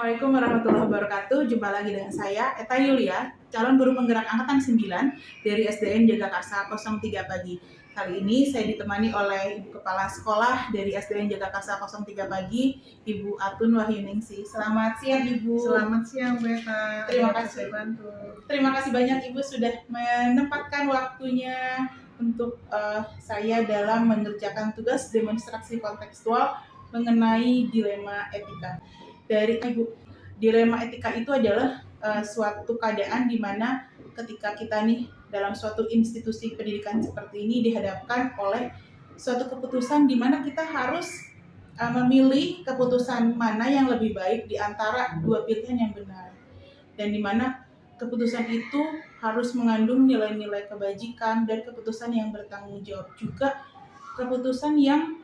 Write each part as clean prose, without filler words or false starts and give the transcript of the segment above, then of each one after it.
Assalamualaikum warahmatullahi wabarakatuh. Jumpa lagi dengan saya, Eta Yulia, calon guru penggerak angkatan 9 dari SDN Jagakarsa 03 Pagi. Kali ini saya ditemani oleh Ibu Kepala Sekolah dari SDN Jagakarsa 03 Pagi, Ibu Atun Wahyuningsih. Selamat siang, Ibu. Selamat siang, Bu Eta. Terima kasih. Terima kasih banyak, Ibu, sudah menempatkan waktunya untuk saya dalam mengerjakan tugas demonstrasi kontekstual mengenai dilema etika. Dari Ibu, dilema etika itu adalah suatu keadaan di mana ketika kita nih dalam suatu institusi pendidikan seperti ini dihadapkan oleh suatu keputusan di mana kita harus memilih keputusan mana yang lebih baik di antara dua pilihan yang benar, dan di mana keputusan itu harus mengandung nilai-nilai kebajikan dan keputusan yang bertanggung jawab, juga keputusan yang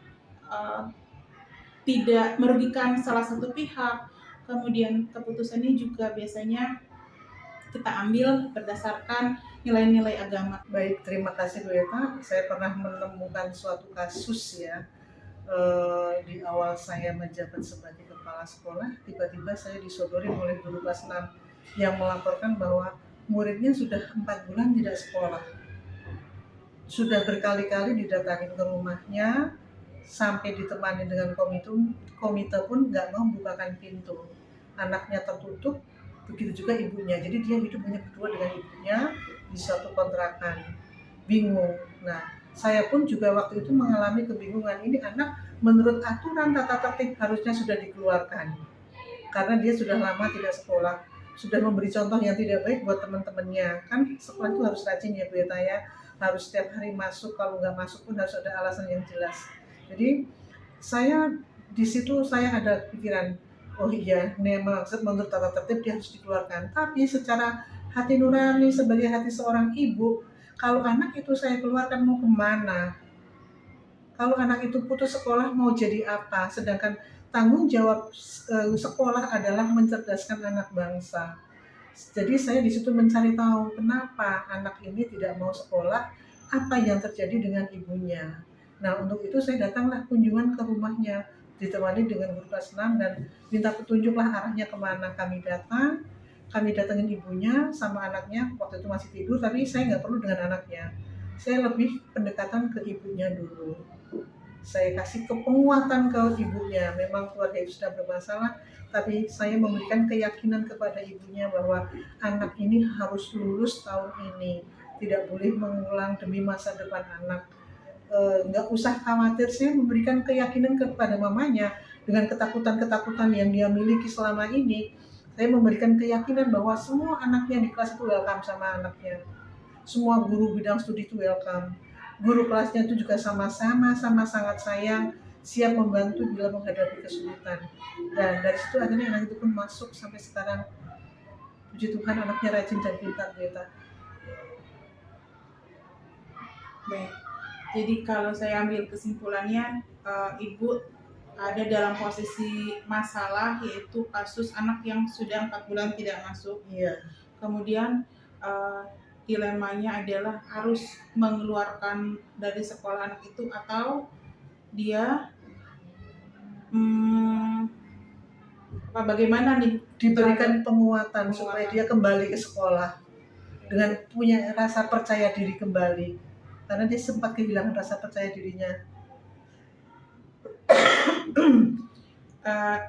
tidak merugikan salah satu pihak. Kemudian keputusannya juga biasanya kita ambil berdasarkan nilai-nilai agama. Baik, terima kasih Bu Eta. Saya pernah menemukan suatu kasus ya. Di awal saya menjabat sebagai kepala sekolah, tiba-tiba saya disodori oleh guru kelas 6 yang melaporkan bahwa muridnya sudah 4 bulan tidak sekolah. Sudah berkali-kali didatangin ke rumahnya, sampai ditemani dengan komite pun nggak mau bukakan pintu. Anaknya tertutup, begitu juga ibunya. Jadi dia hidup hanya berdua dengan ibunya di suatu kontrakan. Bingung. Nah, saya pun juga waktu itu mengalami kebingungan. Ini anak menurut aturan tata tertib harusnya sudah dikeluarkan. Karena dia sudah lama tidak sekolah, sudah memberi contoh yang tidak baik buat teman-temannya. Kan sekolah itu harus rajin ya Bu Eta ya. Harus setiap hari masuk, kalau nggak masuk pun harus ada alasan yang jelas. Jadi saya di situ saya ada pikiran, oh iya, maksud menurut tata tertib dia harus dikeluarkan. Tapi secara hati nurani sebagai hati seorang ibu, kalau anak itu saya keluarkan mau kemana? Kalau anak itu putus sekolah mau jadi apa? Sedangkan tanggung jawab sekolah adalah mencerdaskan anak bangsa. Jadi saya di situ mencari tahu kenapa anak ini tidak mau sekolah, apa yang terjadi dengan ibunya. Nah, untuk itu saya datanglah kunjungan ke rumahnya, ditemani dengan guru kelas 6 dan minta petunjuklah arahnya kemana. Kami datangin ibunya sama anaknya, waktu itu masih tidur, tapi saya nggak perlu dengan anaknya. Saya lebih pendekatan ke ibunya dulu. Saya kasih penguatan ke ibunya, memang keluarga itu sudah bermasalah, tapi saya memberikan keyakinan kepada ibunya bahwa anak ini harus lulus tahun ini, tidak boleh mengulang demi masa depan anak. Nggak usah khawatir, saya memberikan keyakinan kepada mamanya dengan ketakutan-ketakutan yang dia miliki selama ini. Saya memberikan keyakinan bahwa semua anaknya di kelas itu welcome sama anaknya. Semua guru bidang studi itu welcome. Guru kelasnya itu juga sama-sama sangat sayang, siap membantu bila menghadapi kesulitan. Dan dari situ akhirnya anak itu pun masuk sampai sekarang. Puji Tuhan anaknya rajin dan pintar, Beta. Baik. Jadi kalau saya ambil kesimpulannya, Ibu ada dalam posisi masalah, yaitu kasus anak yang sudah 4 bulan tidak masuk. Iya. Kemudian dilemanya adalah harus mengeluarkan dari sekolah anak itu atau dia bagaimana nih, diberikan penguatan supaya dia kembali ke sekolah dengan punya rasa percaya diri kembali, karena dia sempat kehilangan rasa percaya dirinya.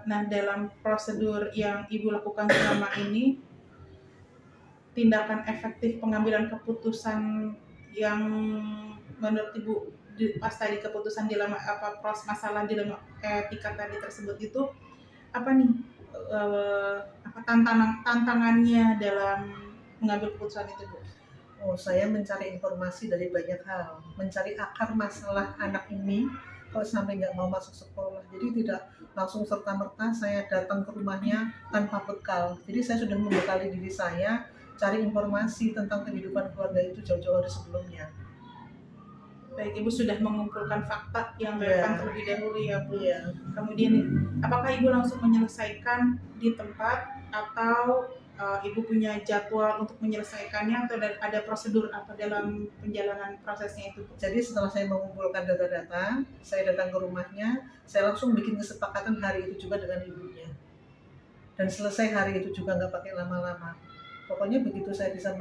Nah, dalam prosedur yang Ibu lakukan selama ini, tindakan efektif pengambilan keputusan yang menurut Ibu pas tadi keputusan dilema masalah dilema etika tadi tersebut itu apa nih, tantangannya dalam mengambil keputusan itu, Bu? Oh, saya mencari informasi dari banyak hal, mencari akar masalah anak ini kok sampai nggak mau masuk sekolah. Jadi tidak langsung serta-merta saya datang ke rumahnya tanpa bekal. Jadi saya sudah membekali diri saya, cari informasi tentang kehidupan keluarga itu jauh-jauh hari sebelumnya. Baik, Ibu sudah mengumpulkan fakta yang relevan terlebih dahulu ya, Bu. Yeah. Kemudian, apakah Ibu langsung menyelesaikan di tempat atau Ibu punya jadwal untuk menyelesaikannya atau ada prosedur apa dalam penjalanan prosesnya itu? Jadi setelah saya mengumpulkan data-data, saya datang ke rumahnya, saya langsung bikin kesepakatan hari itu juga dengan ibunya. dan selesai hari itu juga nggak pakai lama-lama. Pokoknya begitu saya bisa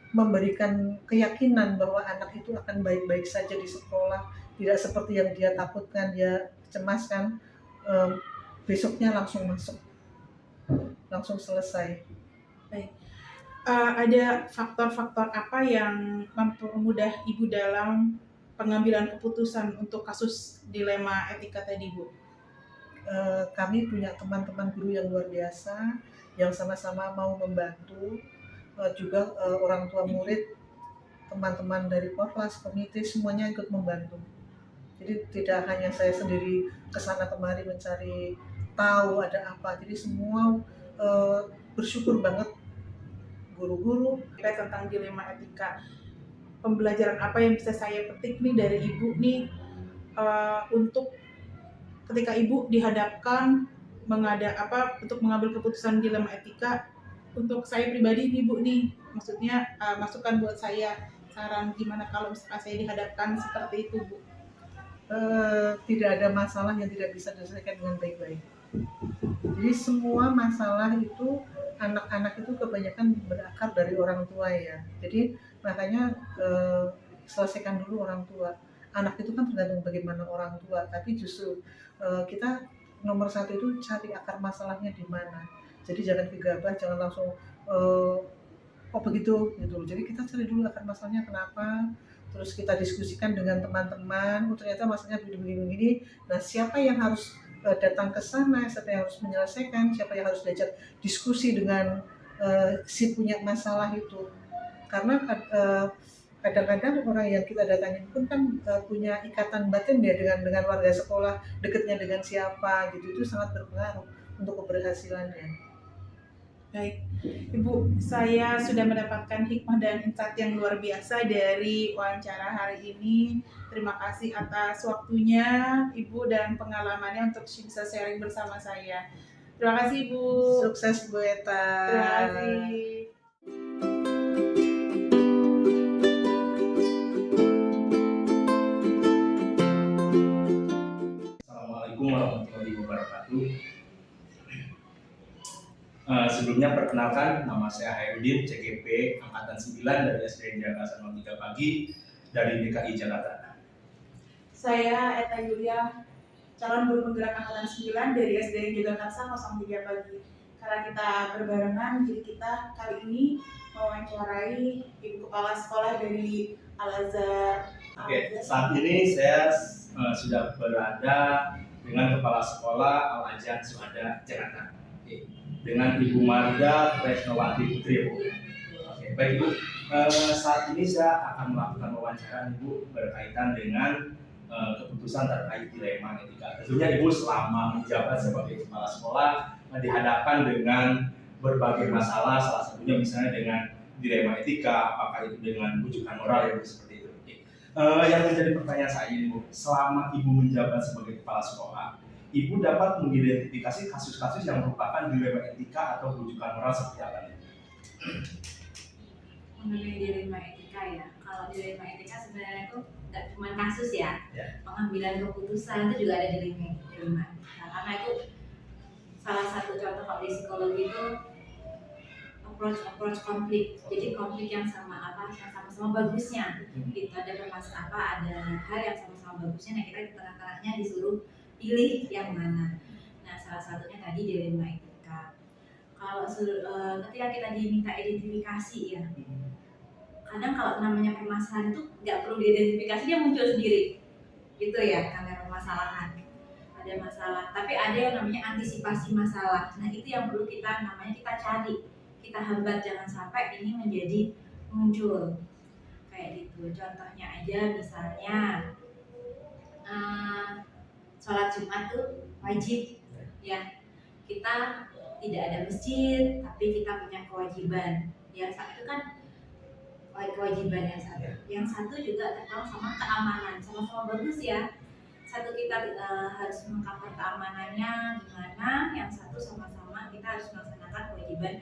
memberikan keyakinan bahwa anak itu akan baik-baik saja di sekolah, tidak seperti yang dia takutkan, dia cemaskan, besoknya langsung masuk, langsung selesai. Baik. Ada faktor-faktor apa yang mempermudah Ibu dalam pengambilan keputusan untuk kasus dilema etika tadi, Bu? Kami punya teman-teman guru yang luar biasa yang sama-sama mau membantu, juga orang tua murid, teman-teman dari Korlas, komite, semuanya ikut membantu. Jadi tidak hanya saya sendiri kesana kemari mencari tahu ada apa, jadi semua bersyukur banget guru-guru. Kita tentang dilema etika, pembelajaran apa yang bisa saya petik nih dari Ibu nih untuk ketika Ibu dihadapkan untuk mengambil keputusan dilema etika. Untuk saya pribadi nih Bu nih, maksudnya masukan buat saya, saran gimana kalau misalkan saya dihadapkan seperti itu, Bu? Tidak ada masalah yang tidak bisa diselesaikan dengan baik-baik. Jadi semua masalah itu, anak-anak itu kebanyakan berakar dari orang tua ya. Jadi makanya selesaikan dulu orang tua. Anak itu kan tergantung bagaimana orang tua, tapi justru kita nomor satu itu cari akar masalahnya di mana. Jadi jangan gegabah, jangan langsung oh begitu gitu. Jadi kita cari dulu akar masalahnya kenapa, terus kita diskusikan dengan teman-teman. Oh ternyata masalahnya begini. Nah siapa yang harus datang ke sana, siapa yang harus menyelesaikan, siapa yang harus diajak diskusi dengan si punya masalah itu. Karena kadang-kadang orang yang kita datangin pun kan punya ikatan batin ya dengan warga sekolah, dekatnya dengan siapa gitu, itu sangat berpengaruh untuk keberhasilannya. Baik, Ibu, saya sudah mendapatkan hikmah dan insight yang luar biasa dari wawancara hari ini. Terima kasih atas waktunya Ibu dan pengalamannya untuk bisa sharing bersama saya. Terima kasih Ibu. Sukses Bu Eta. Terima kasih. Assalamualaikum warahmatullahi wabarakatuh. Sebelumnya perkenalkan, nama saya Hairudin, CGP Angkatan 9 dari SD Jakarta 03 Pagi dari DKI Jakarta. Saya Eta Yulia, calon guru penggerak Angkatan 9 dari SD Jakarta 03 Pagi. Karena kita berbarengan, jadi kita kali ini mewawancarai Ibu Kepala Sekolah dari Al-Azhar. Oke, saat ini saya sudah berada dengan Kepala Sekolah Al-Azhar Suhada Jakarta. Oke. Dengan Ibu Marga Tresnowati Putri. Oke, baik Ibu. Saat ini saya akan melakukan wawancara Ibu berkaitan dengan keputusan terkait dilema etika. Tentunya Ibu selama menjabat sebagai kepala sekolah dihadapkan dengan berbagai masalah, salah satunya misalnya dengan dilema etika, apakah itu dengan rujukan moral yang seperti itu. Oke. Yang menjadi pertanyaan saya Ibu, selama Ibu menjabat sebagai kepala sekolah, Ibu dapat mengidentifikasi kasus-kasus yang merupakan dilema etika atau rujukan moral seperti apa? Mengenai dilema etika ya, kalau dilema etika sebenarnya itu nggak cuma kasus ya, pengambilan keputusan itu juga ada dilema. Nah, karena itu salah satu contoh kalau di psikologi itu approach konflik. Jadi konflik yang sama-sama bagusnya. Itu ada permasalahan apa, ada hal yang sama-sama bagusnya. Nah kita di tengah-tengahnya disuruh pilih yang mana. Nah salah satunya tadi dilema etika. Kalau ketika kita diminta identifikasi ya, kadang kalau namanya permasalahan itu nggak perlu diidentifikasi, dia muncul sendiri gitu ya. Karena permasalahan ada masalah, tapi ada yang namanya antisipasi masalah. Nah itu yang perlu kita cari, kita hambat jangan sampai ini menjadi muncul kayak gitu. Contohnya aja misalnya sholat Jumat tuh wajib ya, kita tidak ada masjid tapi kita punya kewajiban. Yang satu kan kewajiban yang satu juga terkait sama keamanan, sama-sama bagus ya. Satu kita harus mengcover keamanannya gimana, yang satu sama-sama kita harus melaksanakan kewajiban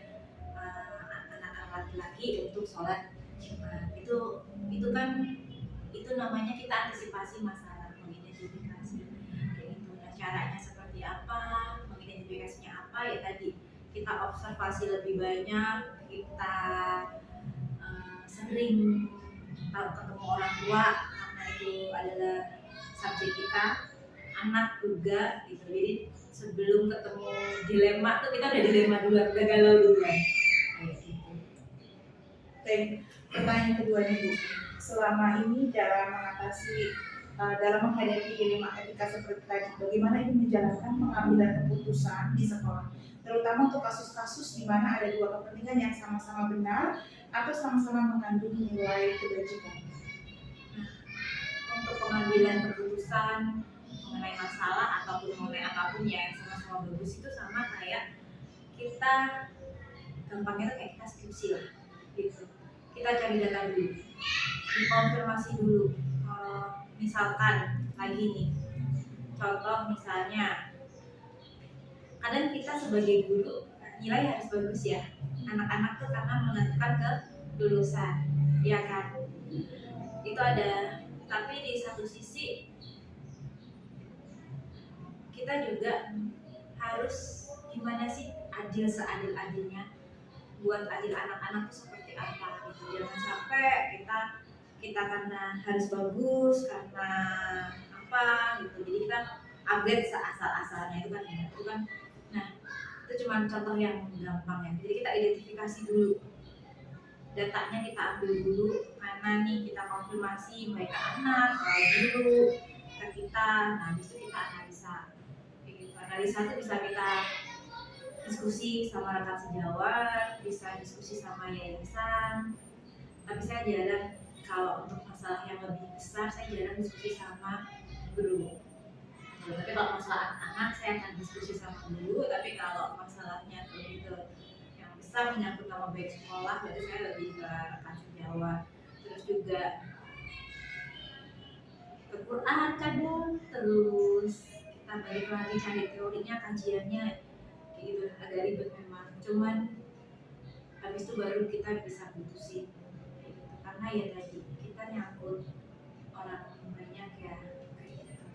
anak-anak laki-laki untuk sholat Jumat. Itu kan itu namanya kita antisipasi masalah, mengidentifikasi kayak gitu. Nah caranya seperti apa, mengidentifikasinya apa ya tadi observasi lebih banyak, kita sering ketemu orang tua karena itu adalah subjek kita, anak juga gitu. Jadi sebelum ketemu dilema tuh kita udah dilema duluan, udah galau duluan. Kayak gitu. Dan pertanyaan kedua nih Bu, selama ini dalam mengatasi dalam menghadapi dilema etika seperti tadi, bagaimana Ibu menjalankan pengambilan keputusan di sekolah, terutama untuk kasus-kasus di mana ada dua kepentingan yang sama-sama benar atau sama-sama mengandung nilai kebajikan? Untuk pengambilan keputusan mengenai masalah ataupun mengenai apapun ya yang sama-sama bagus itu sama kayak kita, gampangnya tuh kayak kita skripsi lah gitu. Kita cari data dulu, dikonfirmasi dulu. Misalkan lagi nih, contoh misalnya, kadang kita sebagai guru nilai harus bagus ya. Anak-anak tuh karena menentukan kelulusan, ya kan? Itu ada. Tapi di satu sisi kita juga harus gimana sih adil seadil-adilnya, buat adil anak-anak tuh seperti apa gitu. Jangan sampai kita karena harus bagus, karena apa gitu, jadi kita upgrade seasal-asalnya itu kan. Nah itu cuma contoh yang gampang ya. Jadi kita identifikasi dulu, datanya kita ambil dulu, mana nih kita konfirmasi mereka anak, guru ke kita. Nah habis itu kita analisa gitu. Analisa itu bisa kita diskusi sama rekan sejawat, bisa diskusi sama yayasan. Tapi saya jarang, kalau untuk masalah yang lebih besar saya jarang diskusi sama guru. Tapi kalau masalah anak-anak saya akan diskusi sama guru. Tapi kalau masalahnya lebih ke yang besar menyangkut nama baik sekolah, berarti saya lebih ke rekan sejawat. Terus juga ke Quran kadang, terus kita balik lagi cari teorinya, kajiannya gitu, agak ribet memang. Cuman habis itu baru kita bisa putusin gitu. Karena ya tadi kita nyangkut orang banyak ya kayak gitu.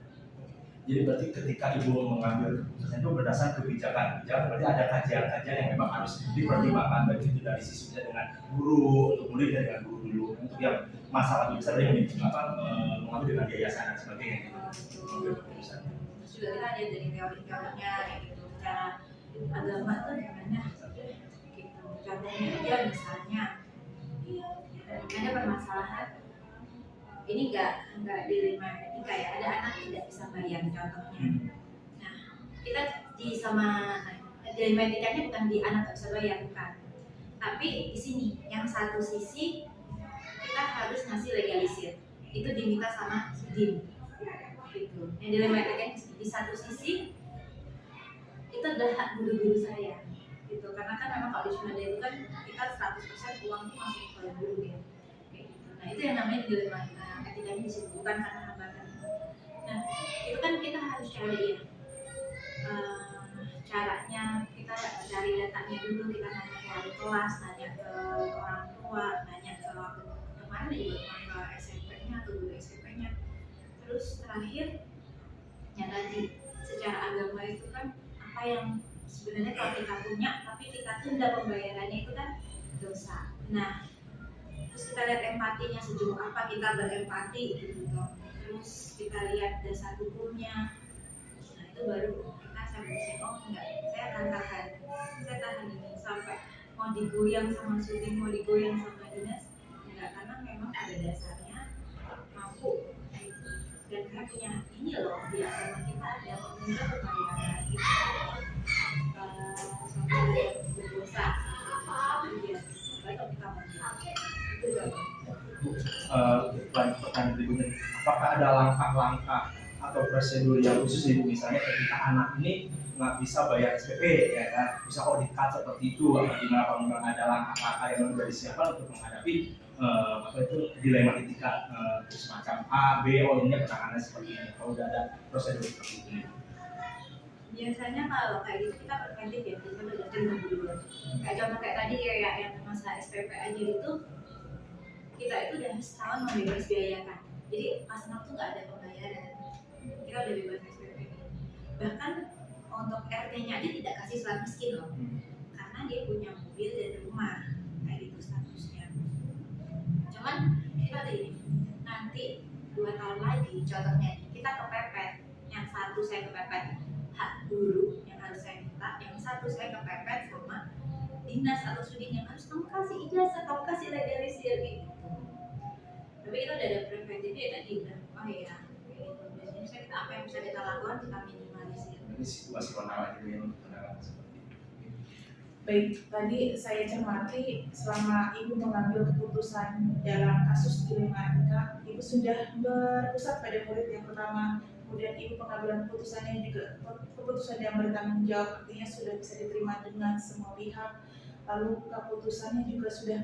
Jadi berarti ketika Ibu mengambil keputusan itu berdasarkan kebijakan, berarti ada kajian-kajian yang memang harus dipertimbangkan, baik itu dari sisi dengan guru, untuk mulai dengan guru dulu, untuk yang masalah besar yang mengambil dengan yayasan dan sebagainya gitu. Mengambil keputusan. Terus juga kita ada dari teori-teorinya kayak gitu, cara agama tuh gimana gitu. Contohnya aja misalnya ada permasalahan ini nggak dilema etika ya, ada anak tidak bisa bayar contohnya. Nah kita dilema etikanya bukan di anak nggak bisa bayar, bukan, tapi di sini yang satu sisi kita harus ngasih legalisir, itu diminta sama din gitu. Yang dilema etikanya di satu sisi itu adalah hak guru-guru saya gitu, karena kan memang kalau di Syunada itu kan kita 100% uang itu masuk ke guru ya kayak gitu. Nah itu yang namanya dilema etikanya di situ, bukan karena hambatan. Nah itu kan kita harus cari ya caranya, kita cari datanya dulu, kita nanya ke wali kelas, nanya ke orang tua, nanya ke kemana juga, ke SMP-nya atau guru SMP-nya. Terus terakhir yang tadi secara agama itu kan apa yang sebenarnya kalau kita punya tapi kita tunda pembayarannya itu kan dosa. Nah terus kita lihat empatinya, sejauh apa kita berempati gitu. Terus kita lihat dasar hukumnya. Nah itu baru kita sampai oh enggak, saya akan tahan, saya tahan ini sampai mau digoyang sama syuting, mau digoyang sama dinas enggak, karena memang ada dasarnya, mampu gitu. Dan saya punya ini loh, di agama kita ada menunda pembayaran itu suatu berdosa gitu. Baik kalau kita mau itu jawaban. Pertanyaan berikutnya, apakah ada langkah-langkah atau prosedur yang khusus Ibu, misalnya ketika anak ini nggak bisa bayar SPP ya kan, bisa di-cut seperti itu, atau gimana, kalau memang ada langkah-langkah yang sudah disiapkan untuk menghadapi apa itu dilema etika semacam A, B, O ini penanganan seperti ini, kalau udah ada prosedur seperti ini. Biasanya kalau kayak gitu kita preventif ya, kita belajar dulu. Kayak contoh kayak tadi kayak yang masalah SPP aja itu, kita itu udah setahun membebas biayakan. Jadi pas anak tuh nggak ada pembayaran, kita udah bebas SPP. Bahkan untuk RT-nya aja tidak kasih surat miskin loh, karena dia punya mobil dan rumah kayak gitu statusnya. Cuman kita ada ini nanti 2 tahun lagi contohnya kita kepepet, yang satu saya kepepet hak guru yang harus saya minta, yang satu saya kepepet sama dinas atau sudin yang harus kamu kasih ijazah, kamu kasih legalisir gitu. Tapi kita udah ada preventifnya tadi udah ya kayak gitu. Biasanya kita apa yang bisa kita lakukan kita minimalisir. Ini situasi konal itu yang penanganan seperti itu. Baik, tadi saya cermati selama Ibu mengambil keputusan dalam kasus dilematika, Ibu sudah berpusat pada murid yang pertama, kemudian Ibu pengambilan keputusannya juga keputusan yang bertanggung jawab, artinya sudah bisa diterima dengan semua pihak. Lalu keputusannya juga sudah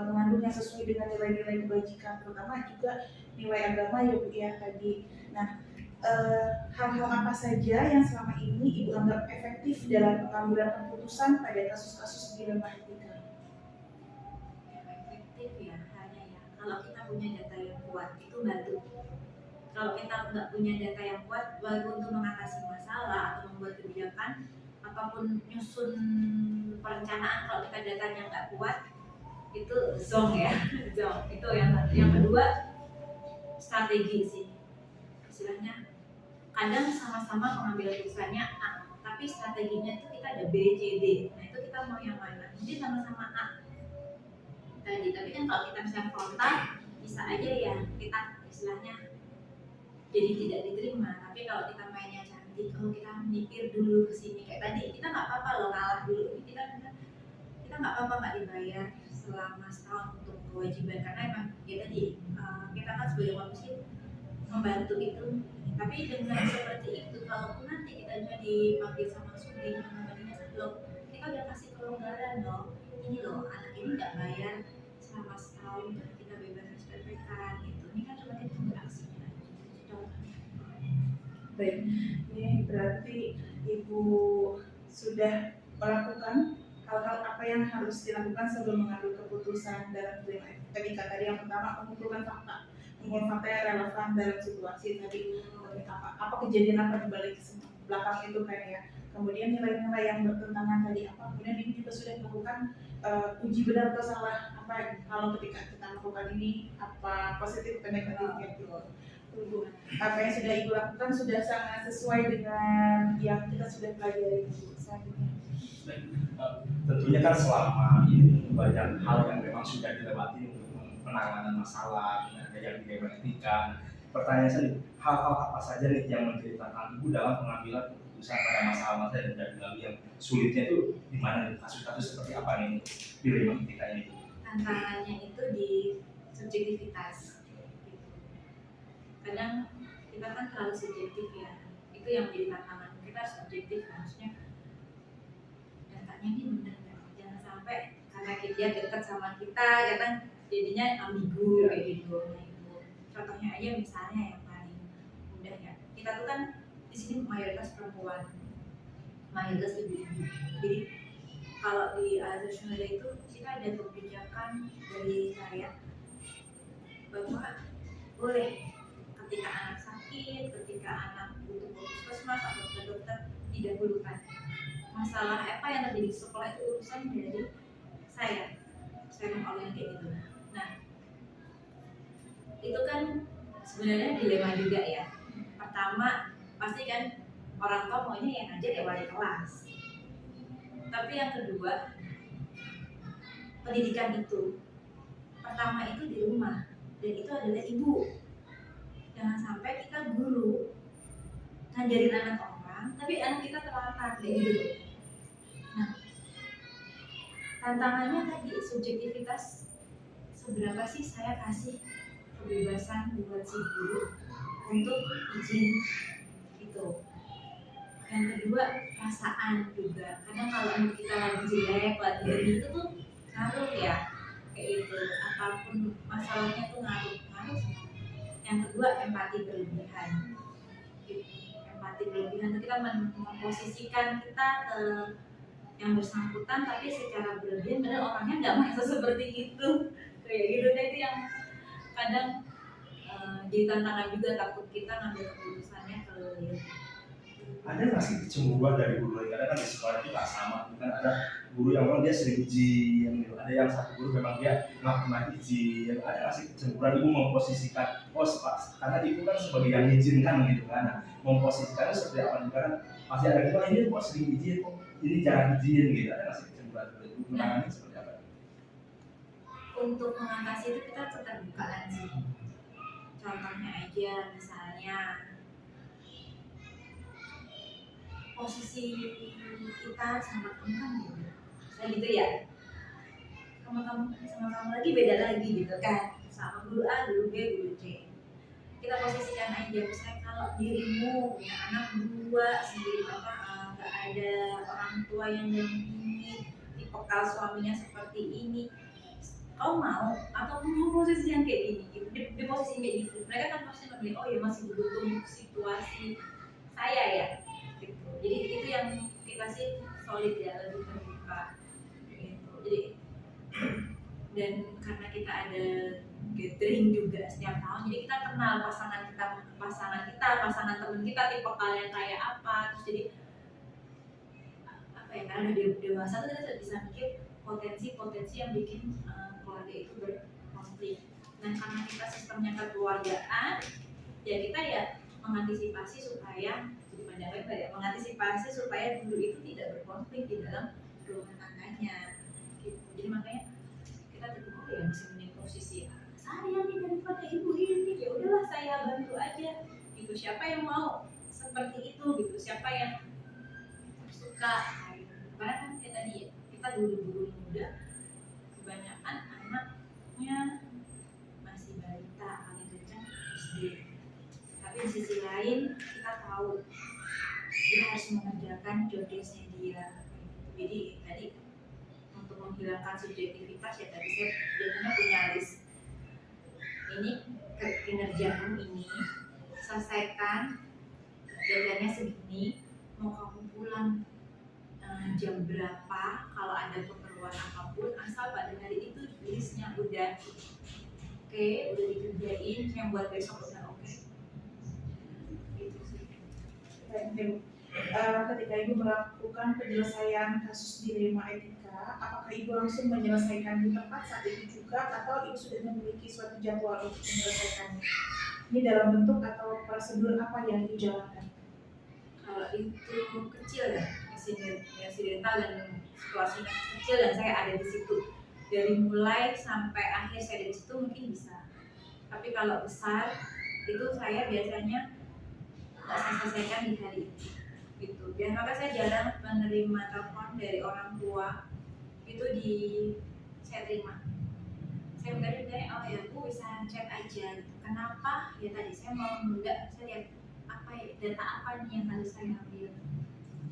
mengandung yang sesuai dengan nilai-nilai kebajikan, terutama juga nilai agama ya Bu ya tadi. Nah, hal-hal apa saja yang selama ini Ibu anggap efektif dalam pengambilan keputusan pada kasus-kasus dilema etika? Efektif ya hanya ya kalau kita punya data yang kuat itu bantu. Kalau kita nggak punya data yang kuat baru untuk mengatasi masalah atau membuat kebijakan apapun nyusun perencanaan, kalau kita datanya nggak kuat itu zong ya zong. Itu yang kedua strategi sih istilahnya. Kadang sama-sama pengambil keputusannya A, tapi strateginya itu kita ada B, C, D. Nah itu kita mau yang mana? Mungkin sama-sama A tadi, tapi kan kalau kita bisa frontal bisa aja ya kita istilahnya jadi tidak diterima. Tapi kalau kita mainnya cantik, kalau kita mikir dulu ke sini kayak tadi, kita nggak apa-apa loh kalah dulu. Kita nggak apa-apa nggak dibayar selama setahun untuk kewajiban, karena emang ya tadi kita kan sebagai manusia membantu itu. Tapi dengan seperti itu, kalaupun nanti kita jadi panggil sama sudin sama dinas loh, kita udah kasih kelonggaran loh. Ini loh anak ini nggak bayar selama setahun dan kita bebas SPPK gitu. Ini kan cuma kita tunggu aksinya. Baik, ini berarti Ibu sudah melakukan hal-hal apa yang harus dilakukan sebelum mengambil keputusan dalam dilema etika tadi. Yang pertama, mengumpulkan fakta yang relevan dalam situasi tadi. Apa kejadian apa di balik belakang itu kan ya. Kemudian nilai-nilai yang bertentangan tadi apa. Kemudian ini juga sudah melakukan uji benar atau salah apa kalau ketika kita melakukan ini apa positif dan negatifnya gitu. Apa yang sudah Ibu lakukan sudah sangat sesuai dengan yang kita sudah pelajari selanjutnya. Tentunya kan selama ini banyak hal yang memang sudah dilewati untuk penanganan masalah, ada yang dilema etika. Pertanyaan saya, hal-hal apa saja nih yang menjadi tantangan Ibu dalam pengambilan keputusan pada masalah-masalah yang sudah dilalui, yang sulitnya itu di mana nih? Kasus-kasus seperti apa nih dilema etika ini? Tantangannya itu di subjektivitas. Kadang kita kan terlalu subjektif ya, itu yang menjadi tantangan. Kita harus objektif, maksudnya datanya ini benar nggak, jangan sampai karena dia dekat sama kita kadang jadinya ambigu kayak gitu. Nah itu contohnya aja misalnya yang paling mudah ya, kita tuh kan di sini mayoritas perempuan, mayoritas ibu-ibu. Jadi kalau di Azhar Sunnah itu kita ada kebijakan dari syariat bahwa boleh ketika anak sakit, ketika anak butuh puskesmas atau ke dokter didahulukan. Masalah apa yang terjadi di sekolah itu urusan dari saya mau oleh kayak gitu. Nah itu kan sebenarnya dilema juga ya. Pertama pasti kan orang tua maunya yang ngajar ya wali kelas. Tapi yang kedua pendidikan itu pertama itu di rumah dan itu adalah ibu. Jangan sampai kita guru ngajarin anak orang tapi anak kita terlantar kayak gitu. Nah tantangannya tadi subjektivitas, seberapa sih saya kasih kebebasan buat si guru untuk izin itu. Yang kedua perasaan juga, karena kalau kita lagi jelek lagi itu tuh ngaruh ya kayak itu, apapun masalahnya tuh ngaruh. Yang kedua empati berlebihan. Empati berlebihan itu kita memposisikan kita ke yang bersangkutan tapi secara berlebihan, padahal orangnya nggak merasa seperti itu kayak gitu. Nah itu yang kadang jadi tantangan juga, takut kita ngambil keputusannya ke ada nggak sih kecemburuan dari guru lain? Karena kan di sekolah itu nggak sama, kan ada guru yang memang dia sering izin gitu, ada yang satu guru memang dia nggak pernah izin. Ada nggak sih kecemburuan ibu memposisikan, oh karena ibu kan sebagai yang izinkan gitu kan, nah, memposisikannya seperti apa? Karena masih ada juga ini kok sering izin, kok ini jangan izin gitu. Ada nggak sih kecemburuan dari ibu menangani seperti apa? Untuk mengatasi itu kita keterbukaan sih. Contohnya aja misalnya posisi kita sama kamu kan gitu, misalnya gitu ya, sama kamu lagi beda lagi gitu kan, sama guru A, guru B, guru C. Kita posisikan aja misalnya kalau dirimu punya anak dua sendiri, nggak ada orang tua yang dampingi, dipekal suaminya seperti ini, kau mau atau mau posisi yang kayak gini gitu, di posisi kayak gitu mereka kan pasti memilih oh ya masih beruntung situasi saya ya gitu. Jadi itu yang kita sih solid ya, lebih terbuka gitu. Jadi dan karena kita ada gathering juga setiap tahun, jadi kita kenal pasangan teman kita tipe kalian kayak apa, terus jadi apa ya, karena udah dewasa tuh kita bisa mikir potensi yang bikin keluarga itu berkonflik. Nah karena kita sistemnya kekeluargaan, ya kita ya mengantisipasi supaya mengantisipasi supaya guru itu tidak berkonflik di dalam rumah tangganya gitu. Jadi makanya kita terima ya masih punya posisi saya nih daripada ibu ini, ya udahlah saya bantu aja gitu, siapa yang mau seperti itu gitu, siapa yang suka gitu. Karena kan kayak tadi ya, kita dulu muda kebanyakan anaknya masih balita, paling kencang SD, tapi di sisi lain kita tahu dia harus mengerjakan job desk-nya dia. Jadi tadi untuk menghilangkan subjektivitas ya, tadi saya biasanya punya list ini, kinerjamu ini selesaikan, deadline-nya segini, mau kamu pulang jam berapa, kalau ada keperluan apapun asal pada hari itu listnya udah oke, udah dikerjain, yang buat besok udah oke. Gitu sih. Ketika ibu melakukan penyelesaian kasus dilema etika, apakah ibu langsung menyelesaikan di tempat saat itu juga, atau ibu sudah memiliki suatu jadwal untuk menyelesaikannya? Ini dalam bentuk atau prosedur apa yang dijalankan? Kalau itu kecil ya, insidental dan situasinya kecil dan saya ada di situ dari mulai sampai akhir saya ada di situ mungkin bisa. Tapi kalau besar itu saya biasanya nggak saya selesaikan di hari itu gitu. Dan maka saya jarang menerima telepon dari orang tua itu saya terima. Saya minta juga oh ya bu bisa chat aja. Kenapa? Ya tadi saya mau menunda, saya lihat apa ya, data apa nih yang harus saya ambil.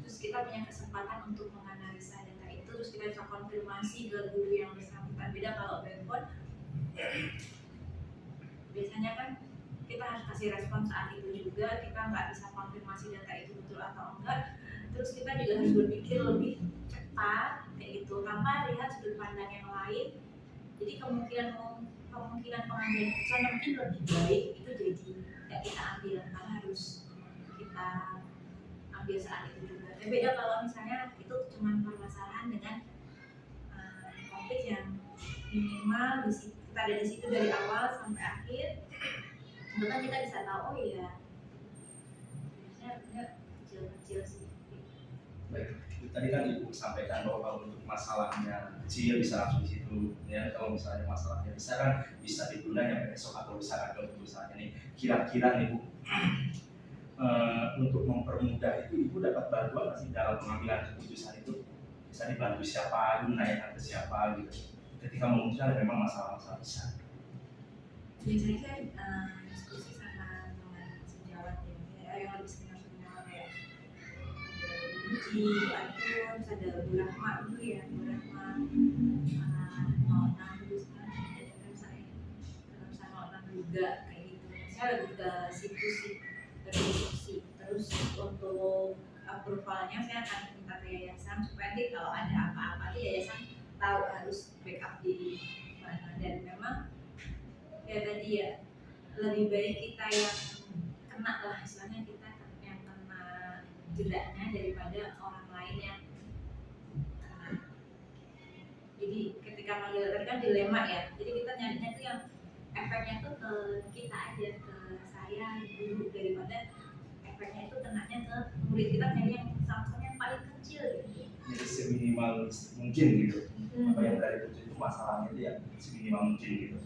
Terus kita punya kesempatan untuk menganalisa data itu, terus kita bisa konfirmasi ke guru yang bersangkutan. Beda kalau by phone, biasanya kan kita harus kasih respon saat itu juga, kita nggak bisa konfirmasi data itu betul atau enggak. Terus kita juga harus berpikir lebih cepat kayak gitu, tanpa lihat sudut pandang yang lain. Jadi kemungkinan pengambilan keputusan yang mungkin lebih baik itu jadi nggak kita ambil, karena harus kita ambil saat itu juga. Dan beda kalau misalnya itu cuma permasalahan dengan konflik yang minimal kita ada di situ dari awal sampai akhir, itu kan kita bisa tahu oh iya biasanya kecil-kecil sih. Baik, tadi kan ibu sampaikan bahwa kalau untuk masalahnya kecil bisa langsung di situ, ya kalau misalnya masalahnya besar kan bisa ditunda yang besok atau bisa untuk misalnya nih kira-kira nih bu, untuk mempermudah itu ibu dapat bantuan nggak sih dalam pengambilan keputusan itu? Bisa dibantu siapa, menanyakan ke siapa gitu ketika memutuskan memang masalah-masalah besar. Biasanya saya diskusi sama teman sejawat ya, yang lebih senior ya. Uji, terus ada Bu Rahma dulu ya, Bu Rahma 06 dulu sekarang ada kan saya dalam saya 06 juga kayak gitu. Saya lebih ke situ sih, berdiskusi. Terus untuk approvalnya saya akan minta ke yayasan supaya nanti kalau ada apa-apa di yayasan tahu harus backup di mana. Dan memang ya tadi ya lebih baik kita yang kena lah, istilahnya kita yang kena jeraknya daripada orang lain yang kena. Jadi ketika manggil tadi kan dilema ya, jadi kita nyarinya tuh yang efeknya tuh ke kita aja, ke saya guru, daripada efeknya itu kenanya ke murid. Kita nyari yang sama-sama yang paling kecil gitu. Jadi seminimal mungkin gitu. Apa yang dari kecil itu masalahnya itu ya seminimal mungkin gitu.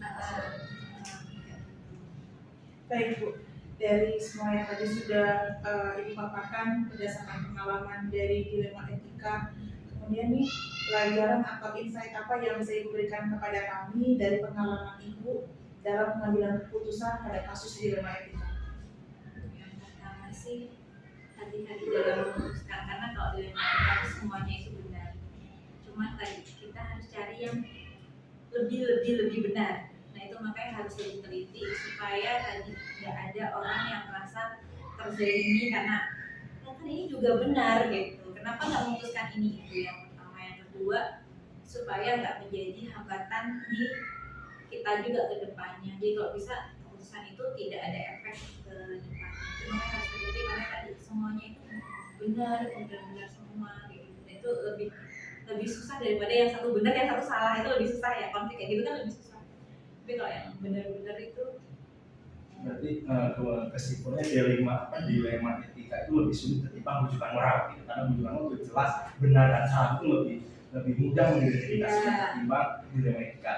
Baik Bu, dari semua yang tadi sudah Ibu paparkan berdasarkan pengalaman dari dilema etika, kemudian nih pelajaran atau insight apa yang bisa Ibu berikan kepada kami dari pengalaman Ibu dalam pengambilan keputusan pada kasus dilema etika? Yang pertama sih tadi dalam memutuskan, karena kalau dilema etika itu semuanya itu benar. Cuma tadi kita harus cari yang lebih benar. Nah itu makanya harus lebih teliti supaya tadi tidak ada orang yang merasa terzalimi karena kan ini juga benar gitu. Kenapa nggak memutuskan ini? Itu yang pertama. Yang kedua, supaya nggak menjadi hambatan di kita juga ke depannya. Jadi kalau bisa keputusan itu tidak ada efek ke depan. Itu makanya harus teliti karena tadi semuanya itu benar semua gitu. Itu lebih susah daripada yang satu benar yang satu salah. Itu lebih susah ya, konflik kayak gitu kan lebih susah. Tapi kalau yang benar-benar itu Berarti kesimpulannya dilema etika itu lebih sulit ketimbang rujukan moral gitu. Karena rujukan moral itu jelas benar dan salah itu lebih mudah mengidentifikasikan ketimbang dilema etika.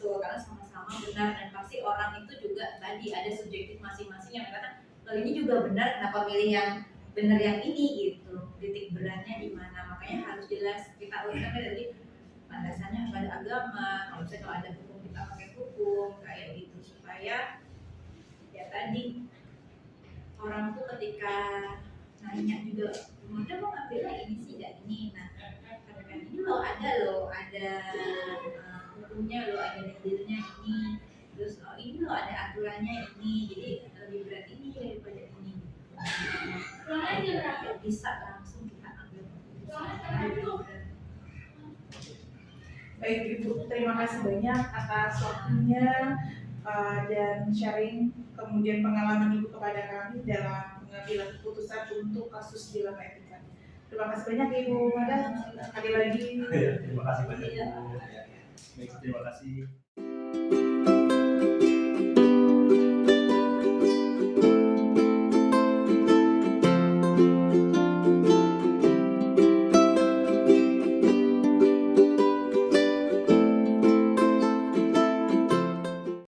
betul, karena sama-sama benar dan pasti orang itu juga tadi ada subjektif masing-masing yang kata kalau ini juga benar, kenapa pilih yang benar yang ini gitu, titik beratnya di mana. Makanya harus jelas kita urutkan dari landasannya pada agama, kalau misalnya kalau ada hukum kita pakai hukum kayak gitu, supaya ya tadi orang tuh ketika nanya juga udah mau ngambilnya ini sih dan ini, nah katakan ini ada hukumnya ada dalilnya ini, terus ini ada aturannya ini, jadi lebih berat ini daripada ini. Bisa langsung kita ambil keputusan. Baik Ibu, terima kasih banyak atas waktunya dan sharing kemudian pengalaman Ibu kepada kami dalam pengambilan keputusan untuk kasus dilema etika. Terima kasih banyak Ibu Mada. Sekali lagi. Terima kasih banyak Bu. Baik, terima kasih.